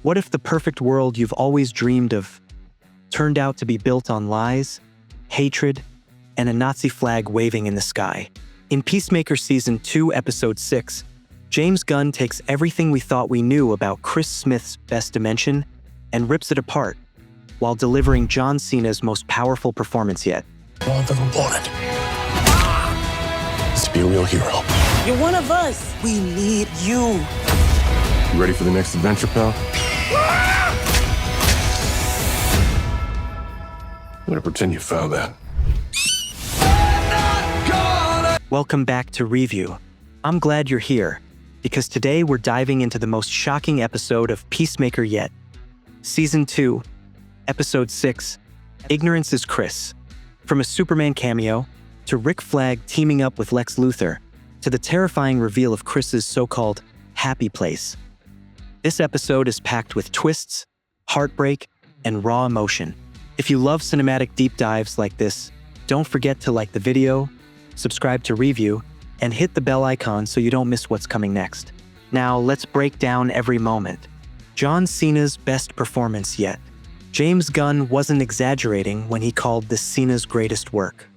What if the perfect world you've always dreamed of turned out to be built on lies, hatred, and a Nazi flag waving in the sky? In Peacemaker Season 2, Episode 6, James Gunn takes everything we thought we knew about Chris Smith's best dimension and rips it apart, while delivering John Cena's most powerful performance yet. All I've ever wanted is to be a real hero. You're one of us. We need you. You ready for the next adventure, pal? I'm gonna pretend you found that. Welcome back to Review. I'm glad you're here, because today we're diving into the most shocking episode of Peacemaker yet. Season 2, Episode 6, Ignorance is Chris. From a Superman cameo, to Rick Flag teaming up with Lex Luthor, to the terrifying reveal of Chris's so-called happy place. This episode is packed with twists, heartbreak, and raw emotion. If you love cinematic deep dives like this, don't forget to like the video, subscribe to Review, and hit the bell icon so you don't miss what's coming next. Now, let's break down every moment. John Cena's best performance yet. James Gunn wasn't exaggerating when he called this Cena's greatest work.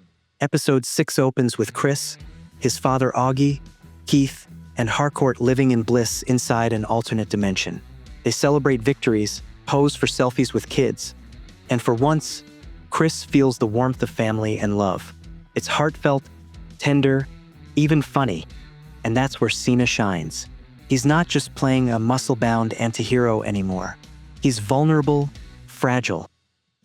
Episode 6 opens with Chris, his father Augie, Keith, and Harcourt living in bliss inside an alternate dimension. They celebrate victories, pose for selfies with kids, and for once, Chris feels the warmth of family and love. It's heartfelt, tender, even funny, and that's where Cena shines. He's not just playing a muscle-bound anti-hero anymore. He's vulnerable, fragile,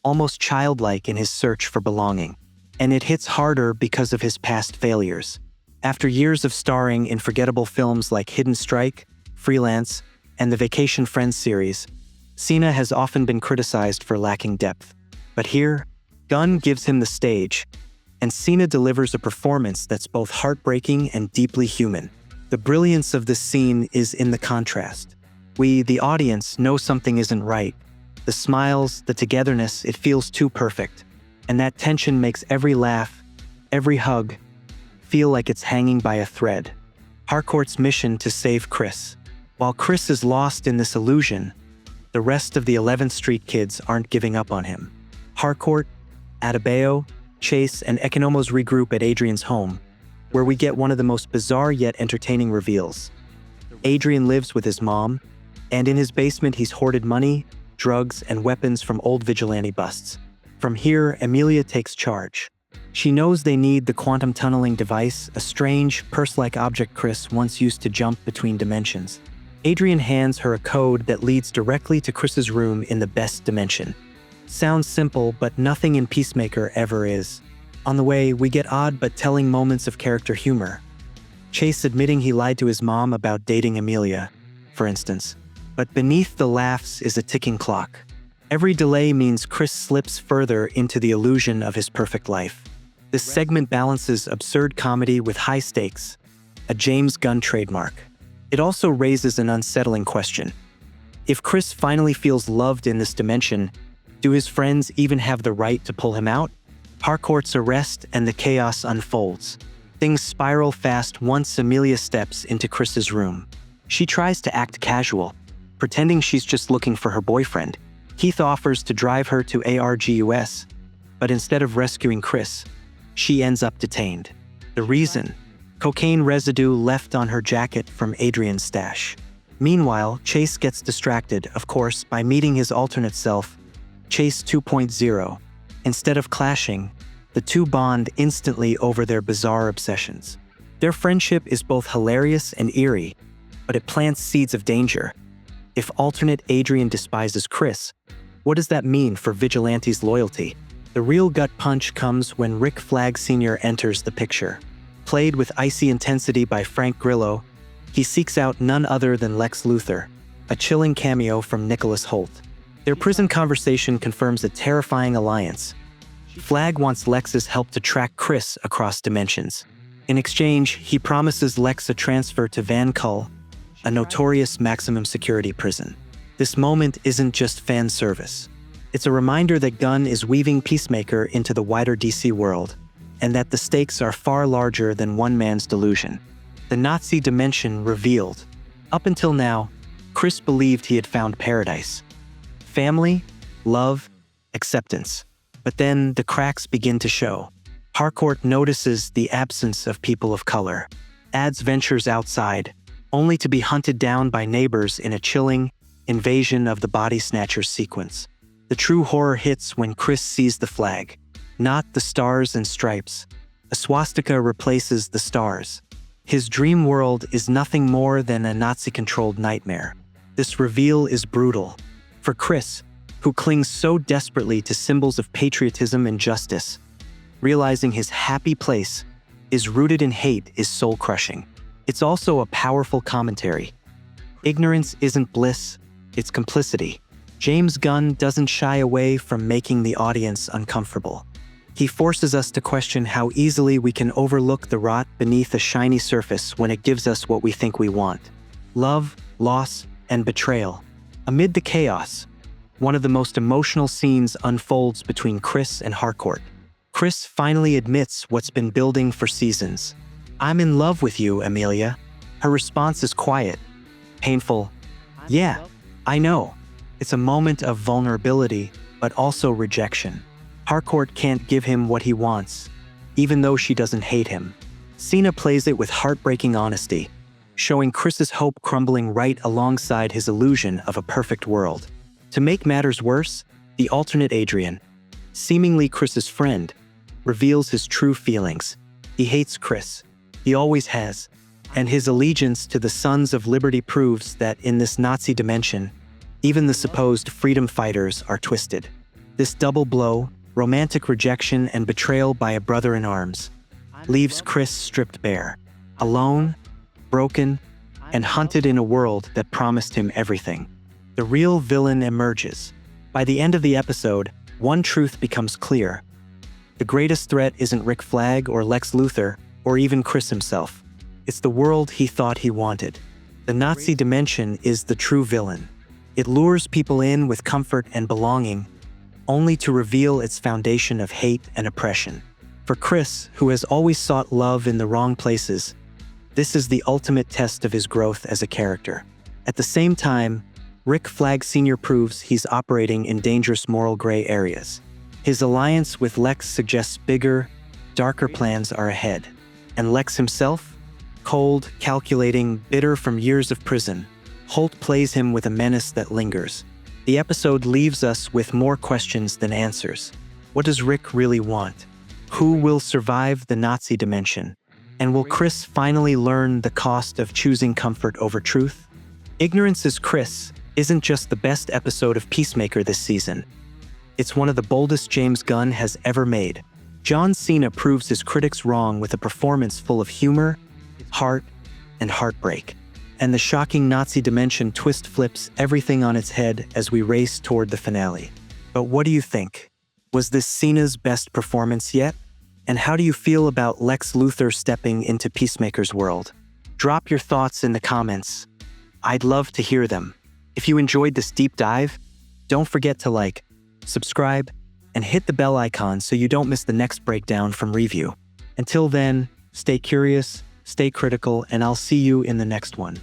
almost childlike in his search for belonging. And it hits harder because of his past failures. After years of starring in forgettable films like Hidden Strike, Freelance, and the Vacation Friends series, Cena has often been criticized for lacking depth. But here, Gunn gives him the stage, and Cena delivers a performance that's both heartbreaking and deeply human. The brilliance of this scene is in the contrast. We, the audience, know something isn't right. The smiles, the togetherness, it feels too perfect. And that tension makes every laugh, every hug, feel like it's hanging by a thread. Harcourt's mission to save Chris. While Chris is lost in this illusion, the rest of the 11th Street kids aren't giving up on him. Harcourt, Adebayo, Chase, and Economos regroup at Adrian's home, where we get one of the most bizarre yet entertaining reveals. Adrian lives with his mom, and in his basement he's hoarded money, drugs, and weapons from old vigilante busts. From here, Emilia takes charge. She knows they need the quantum tunneling device, a strange, purse-like object Chris once used to jump between dimensions. Adrian hands her a code that leads directly to Chris's room in the best dimension. Sounds simple, but nothing in Peacemaker ever is. On the way, we get odd but telling moments of character humor. Chase admitting he lied to his mom about dating Emilia, for instance. But beneath the laughs is a ticking clock. Every delay means Chris slips further into the illusion of his perfect life. This segment balances absurd comedy with high stakes, a James Gunn trademark. It also raises an unsettling question. If Chris finally feels loved in this dimension, do his friends even have the right to pull him out? Harcourt's arrest and the chaos unfolds. Things spiral fast once Emilia steps into Chris's room. She tries to act casual, pretending she's just looking for her boyfriend. Keith offers to drive her to ARGUS, but instead of rescuing Chris, she ends up detained. The reason? Cocaine residue left on her jacket from Adrian's stash. Meanwhile, Chase gets distracted, of course, by meeting his alternate self, Chase 2.0. Instead of clashing, the two bond instantly over their bizarre obsessions. Their friendship is both hilarious and eerie, but it plants seeds of danger. If alternate Adrian despises Chris, what does that mean for Vigilante's loyalty? The real gut punch comes when Rick Flag Sr. enters the picture. Played with icy intensity by Frank Grillo, he seeks out none other than Lex Luthor, a chilling cameo from Nicholas Hoult. Their prison conversation confirms a terrifying alliance. Flag wants Lex's help to track Chris across dimensions. In exchange, he promises Lex a transfer to Van Kull, a notorious maximum security prison. This moment isn't just fan service. It's a reminder that Gunn is weaving Peacemaker into the wider DC world, and that the stakes are far larger than one man's delusion. The Nazi dimension revealed. Up until now, Chris believed he had found paradise. Family, love, acceptance. But then the cracks begin to show. Harcourt notices the absence of people of color, adds ventures outside, only to be hunted down by neighbors in a chilling invasion of the body snatchers sequence. The true horror hits when Chris sees the flag, not the stars and stripes. A swastika replaces the stars. His dream world is nothing more than a Nazi-controlled nightmare. This reveal is brutal. For Chris, who clings so desperately to symbols of patriotism and justice, realizing his happy place is rooted in hate is soul-crushing. It's also a powerful commentary. Ignorance isn't bliss, it's complicity. James Gunn doesn't shy away from making the audience uncomfortable. He forces us to question how easily we can overlook the rot beneath a shiny surface when it gives us what we think we want. Love, loss, and betrayal. Amid the chaos, one of the most emotional scenes unfolds between Chris and Harcourt. Chris finally admits what's been building for seasons. "I'm in love with you, Amelia." Her response is quiet, painful. "Yeah, I know." It's a moment of vulnerability, but also rejection. Harcourt can't give him what he wants, even though she doesn't hate him. Cena plays it with heartbreaking honesty, showing Chris's hope crumbling right alongside his illusion of a perfect world. To make matters worse, the alternate Adrian, seemingly Chris's friend, reveals his true feelings. He hates Chris. He always has. And his allegiance to the Sons of Liberty proves that in this Nazi dimension, even the supposed freedom fighters are twisted. This double blow, romantic rejection and betrayal by a brother in arms, leaves Chris stripped bare, alone, broken, and hunted in a world that promised him everything. The real villain emerges. By the end of the episode, one truth becomes clear. The greatest threat isn't Rick Flag or Lex Luthor, or even Chris himself. It's the world he thought he wanted. The Nazi dimension is the true villain. It lures people in with comfort and belonging, only to reveal its foundation of hate and oppression. For Chris, who has always sought love in the wrong places, this is the ultimate test of his growth as a character. At the same time, Rick Flag Sr. proves he's operating in dangerous moral gray areas. His alliance with Lex suggests bigger, darker plans are ahead. And Lex himself? Cold, calculating, bitter from years of prison, Holt plays him with a menace that lingers. The episode leaves us with more questions than answers. What does Rick really want? Who will survive the Nazi dimension? And will Chris finally learn the cost of choosing comfort over truth? Ignorance is Chris isn't just the best episode of Peacemaker this season. It's one of the boldest James Gunn has ever made. John Cena proves his critics wrong with a performance full of humor, heart, and heartbreak. And the shocking Nazi dimension twist flips everything on its head as we race toward the finale. But what do you think? Was this Cena's best performance yet? And how do you feel about Lex Luthor stepping into Peacemaker's world? Drop your thoughts in the comments. I'd love to hear them. If you enjoyed this deep dive, don't forget to like, subscribe, and hit the bell icon so you don't miss the next breakdown from Review. Until then, stay curious, stay critical, and I'll see you in the next one.